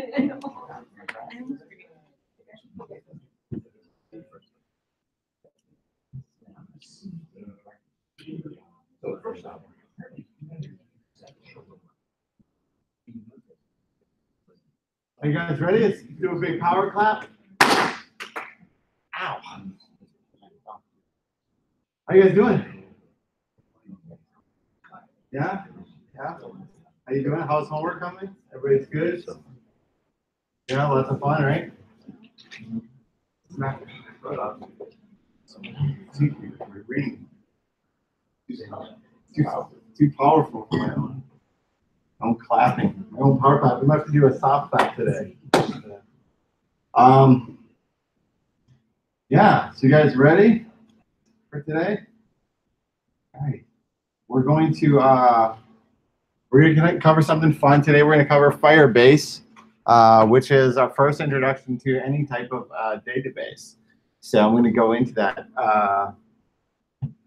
Are you guys ready? Let's do a big power clap. Ow. How you guys doing? Yeah? Yeah? How you doing? How's homework coming? Everybody's good? Yeah, lots of fun, right? Too powerful for my own. I'm clapping. My own power clap. We might have to do a soft clap today. Yeah, so you guys ready for today? All right. We're going to cover something fun today. We're going to cover Firebase, which is our first introduction to any type of database. So I'm going to go into that.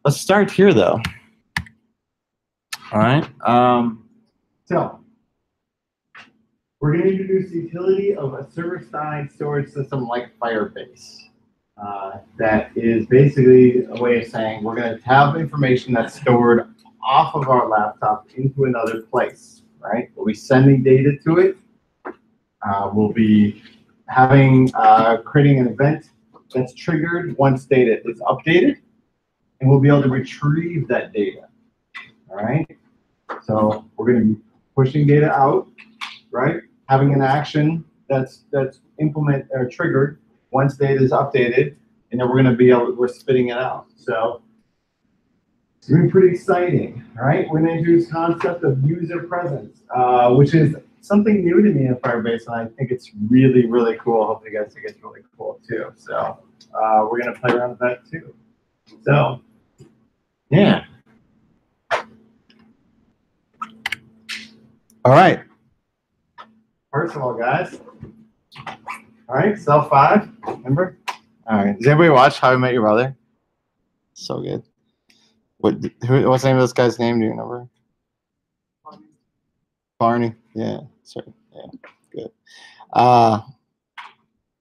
Let's start here, though. All right. So we're going to introduce the utility of a server-side storage system like Firebase. That is basically a way of saying we're going to have information that's stored off of our laptop into another place, right? We'll be sending data to it. We'll be having creating an event that's triggered once data is updated, and we'll be able to retrieve that data. All right. So we're going to be pushing data out, right? Having an action that's implemented or triggered once data is updated, and then we're spitting it out. So it's going to be pretty exciting, right? We're going to introduce the concept of user presence, which is something new to me in Firebase, and I think it's really, really cool. I hope you guys think it's really cool too. So we're going to play around with that too. So yeah. All right. First of all, guys. All right, cell 5, remember? All right. Does anybody watch How I Met Your Mother? So good. What's the name of this guy's name? Do you remember? Barney. Yeah. Sorry. Yeah. Good.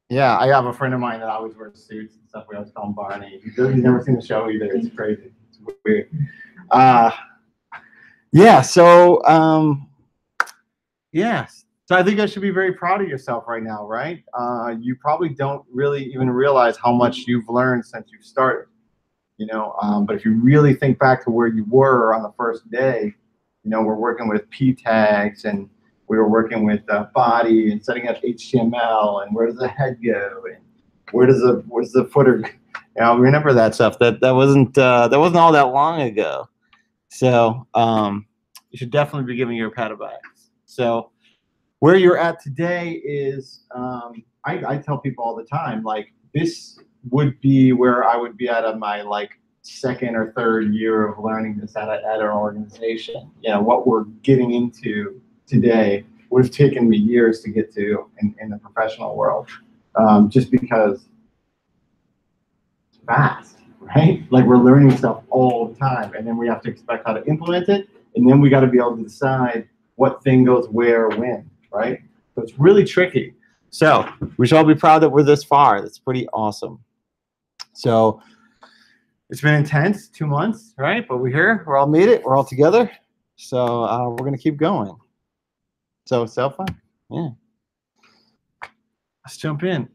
Yeah, I have a friend of mine that always wears suits and stuff. We always call him Barney. He's never seen the show either. It's crazy. It's weird. Yeah. So yes. So I think I should be very proud of yourself right now, right? You probably don't really even realize how much you've learned since you've started, you know. But if you really think back to where you were on the first day, you know, we're working with P tags and we were working with body and setting up HTML and where does the head go and where's the footer? You know, remember that stuff. That wasn't all that long ago. So you should definitely be giving your pat a back. So where you're at today is, I tell people all the time, like, this would be where I would be at my like second or third year of learning this at our organization. You know, what we're getting into today would have taken me years to get to in the professional world, just because it's fast, right? Like, we're learning stuff all the time, and then we have to expect how to implement it, and then we got to be able to decide what thing goes where, when, right? So it's really tricky. So we should all be proud that we're this far. That's pretty awesome. So it's been intense, 2 months, right? But we're here. We're all made it. We're all together. So we're going to keep going. So fun. Yeah. Let's jump in.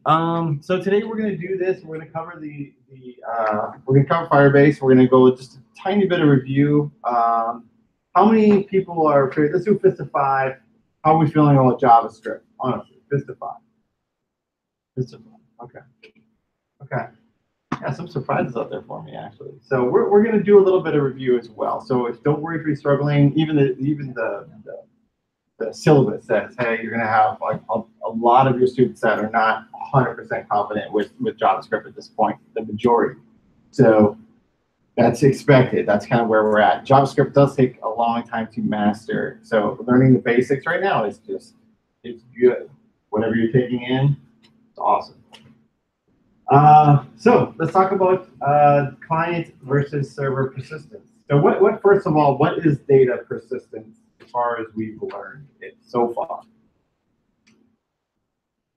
So today we're going to do this. We're going to cover we're going to cover Firebase. We're going to go just a tiny bit of review. How many people are, let's do fist of 5. How are we feeling about JavaScript? Honestly, fist of 5. Fist of 5. Okay. Okay. Yeah, some surprises out there for me, actually. So we're going to do a little bit of review as well. So don't worry if you're struggling. Even the syllabus says, hey, you're going to have like a lot of your students that are not 100% confident with JavaScript at this point, the majority. So that's expected. That's kind of where we're at. JavaScript does take a long time to master. So learning the basics right now is just, it's good. Whatever you're taking in, it's awesome. So let's talk about client versus server persistence. So what first of all, what is data persistence as far as we've learned it so far?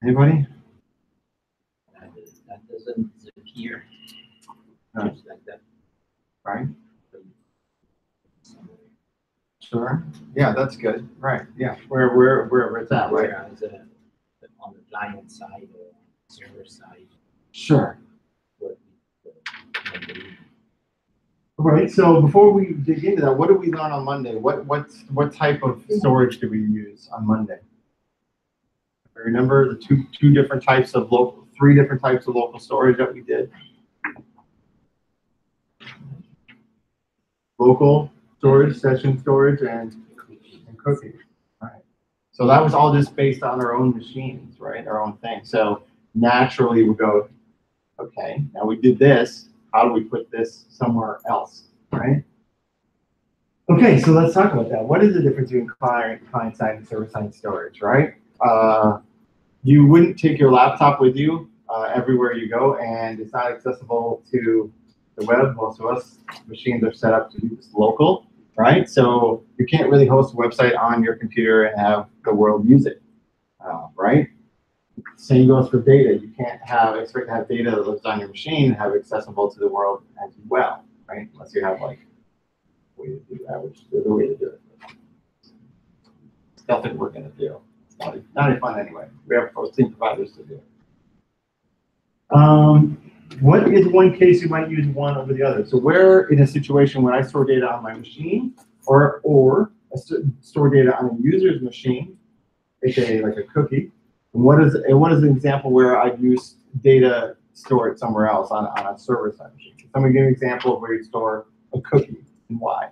Anybody? That doesn't disappear. No. Just like that. Right. Sure. Yeah, that's good. Right. Yeah. Where it's at, right? Whereas on the client side or server side. Sure. What Right. So before we dig into that, what did we learn on Monday? What type of storage do we use on Monday? Remember the three different types of local storage that we did? Local storage, session storage, and cookies. Right. So that was all just based on our own machines, right? Our own thing. So naturally we go, okay, now we did this. How do we put this somewhere else, right? Okay, so let's talk about that. What is the difference between client-side and server-side storage, right? You wouldn't take your laptop with you everywhere you go, and it's not accessible to the web. Most of us machines are set up to be local, right? So you can't really host a website on your computer and have the world use it, right? Same goes for data. You can't expect to have data that lives on your machine and have accessible to the world as well, right? Unless you have like a way to do that, which is the way to do it. It's nothing we're gonna do. It's not any fun anyway. We have hosting providers to do it. What is one case you might use one over the other? So where in a situation when I store data on my machine or I store data on a user's machine, aka like a cookie, and what is an example where I'd use data stored somewhere else on a server-side machine? So somebody give me an example of where you store a cookie and why.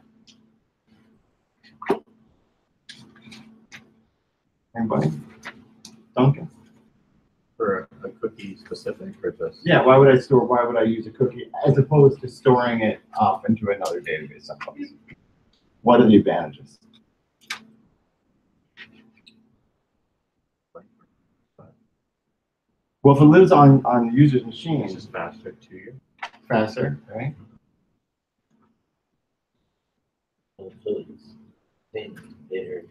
Anybody? Duncan? For a cookie specific or just? Yeah, why would I use a cookie as opposed to storing it off into another database someplace? What are the advantages? Well, if it lives on the user's machine, It's just faster to you. Faster, right? So it's then better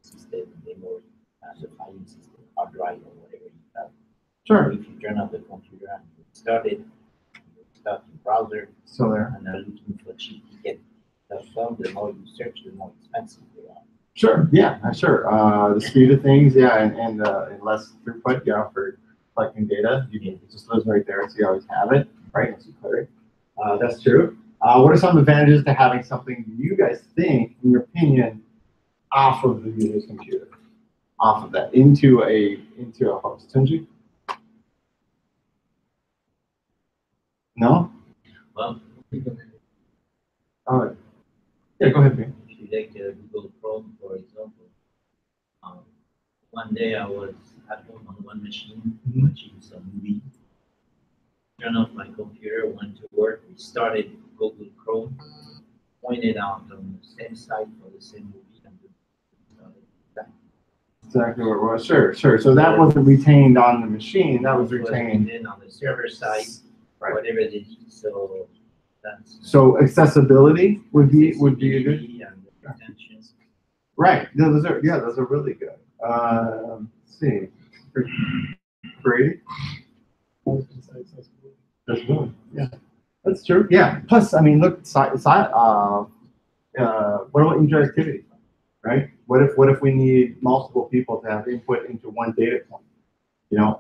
system, memory, and the filing system, hard drive or whatever you have. Sure. If you turn off the computer and you start it, you start the browser, So there. and are looking for cheap ticket. The more you search, the more expensive they are. Sure. Yeah. Sure. The speed of things. Yeah, and less throughput. Yeah, for collecting data. It just lives right there, so you always have it, right? Once you clear it. That's true. What are some advantages to having something you guys think, in your opinion, off of the user's computer, off of that into a host? Tunji? No. Well, All right. Yeah. Go ahead, man. if you take Google Chrome, for example, one day I was at home on one machine watching some movie. Turned off my computer, went to work, restarted Google Chrome, pointed out on the same site for the same movie, and started that. Exactly what it was. Sure. So that wasn't retained on the machine. That was retained on the server side, right. whatever they need. So that's So accessibility would be a good. And retention. Right. Those are really good. Let's see. Brady? That's good. Yeah. That's true. Yeah. Plus, I mean, look, what about interactivity? Right? What if we need multiple people to have input into one data point,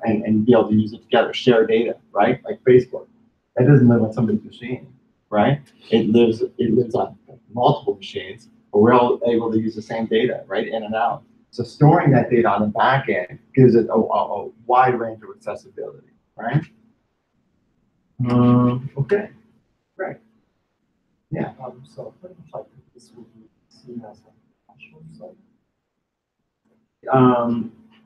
and be able to use it together, share data, right? Like Facebook. That doesn't live on somebody's machine, right? It lives on multiple machines, but we're all able to use the same data, right? In and out. So storing that data on the back end gives it a wide range of accessibility, right? Okay, great. Yeah. So pretty much like this would be seen as a actual site.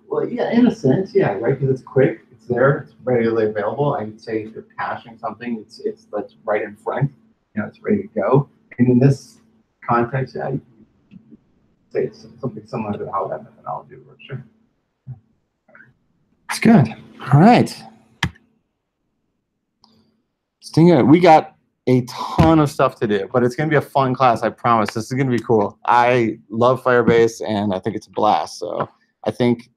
Well, yeah, in a sense, yeah, right? Because it's quick, it's there, it's readily available. I would say if you're caching something, it's that's right in front, it's ready to go. And in this context, yeah, you say it's something similar to how that methodology works. Sure. It's good. All right. We got a ton of stuff to do, but it's going to be a fun class, I promise. This is going to be cool. I love Firebase, and I think it's a blast. So I think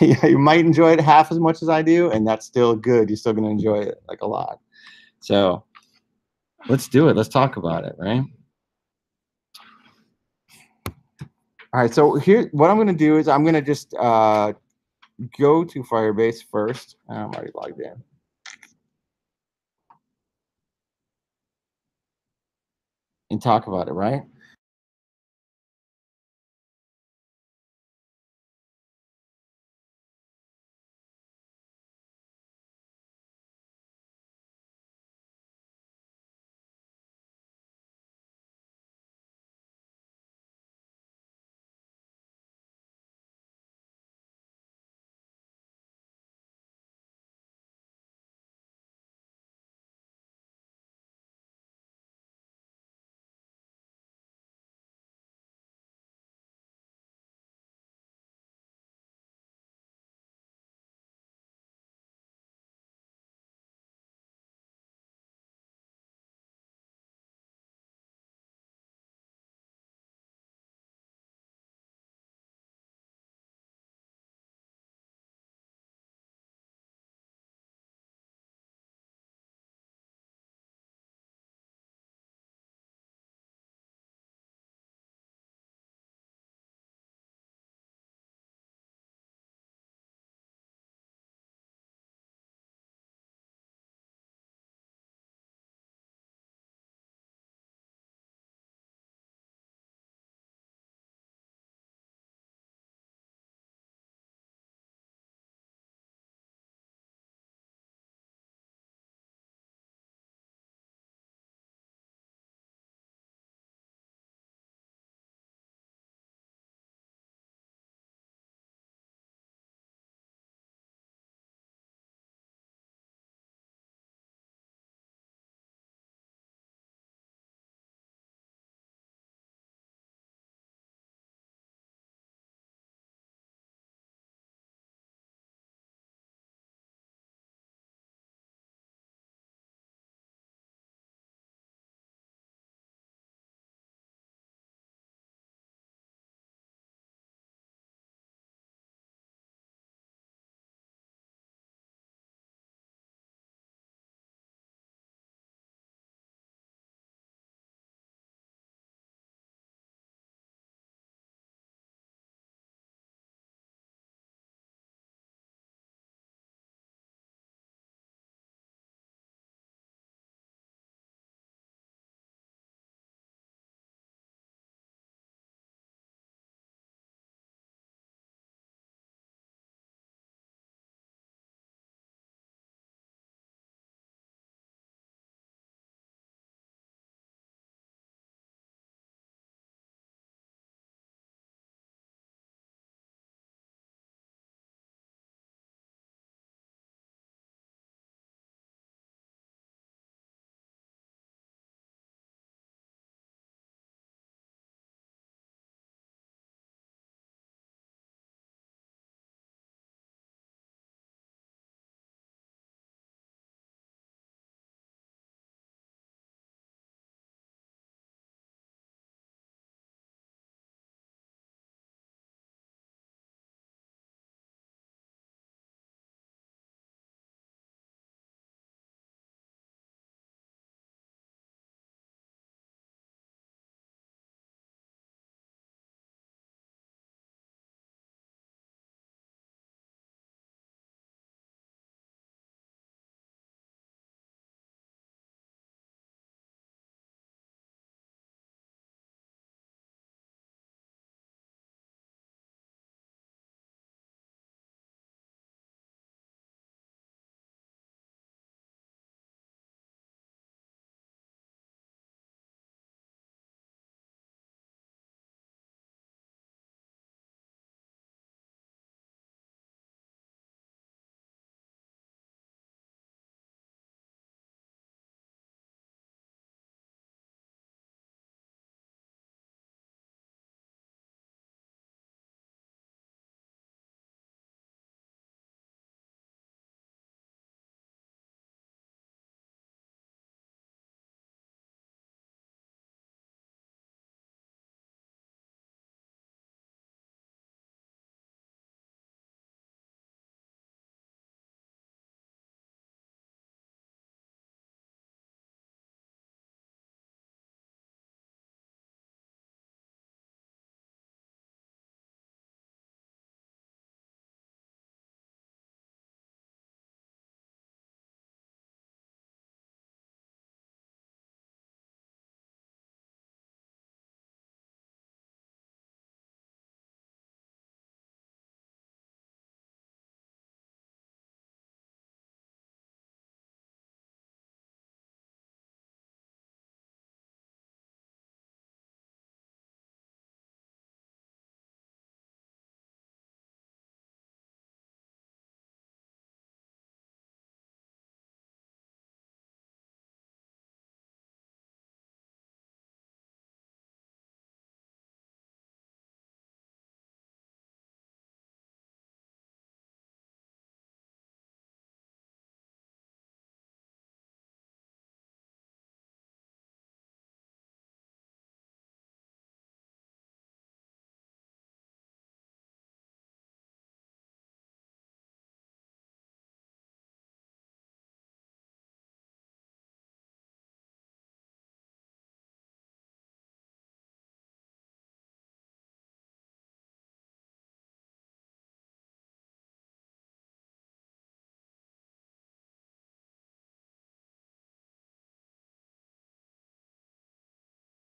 Yeah, you might enjoy it half as much as I do, and that's still good. You're still going to enjoy it like a lot. So let's do it. Let's talk about it, right? All right, so here, what I'm going to do is I'm going to just go to Firebase first. I'm already logged in. And talk about it, right?